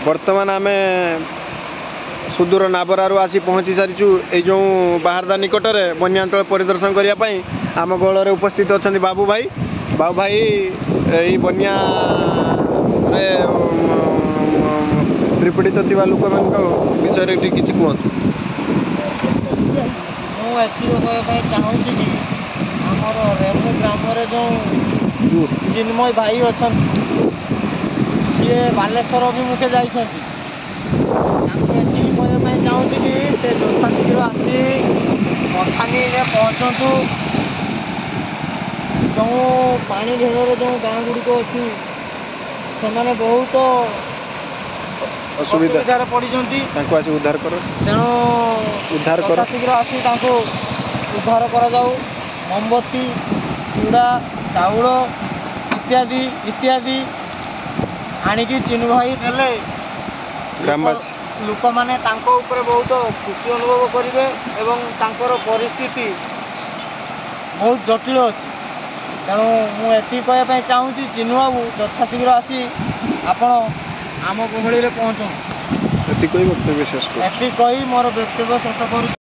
बर्तमान आम सुदूर नाबरारू आसी पहुँची सारीचु ये जो बाहरदा निकट में बन्यांचल परिदर्शन करने आम गहल उपस्थित अच्छा बाबू भाई यही बन्या त्रिपीड़ित थी लोक विषय किसी कहतु मुझे चाहूँगी कि आमर रेमु ग्राम जो चिन्मय भाई अच्छा सी बालेश्वर अभिमुखे जाती चाहूँगी कि से यथा शीघ्र आसी मथानी पहुँचतु जो पानी घेर जो गाँ गुड़िक अच्छी से बहुत असुविधा पड़ी उद्धार कर तेणु उद्धार कर शीघ्र आसी उद्धार कर मोमबत्ती चूड़ा चाउल इत्यादि इत्यादि आणिकी चिन्ह भाई देले ग्रामवासी लोक मैंने बहुत खुशी अनुभव करेंगे एवं तांकर परिस्थिति बहुत जटिल अच्छी तेणु मुझे कहवाई चाहूँगी चिन्ह बाबू यथा शीघ्र आसी आपण आम गहली पहुँचो एति कही वक्तव्य शेष एति कही मोर वक्तव्य शेष कर।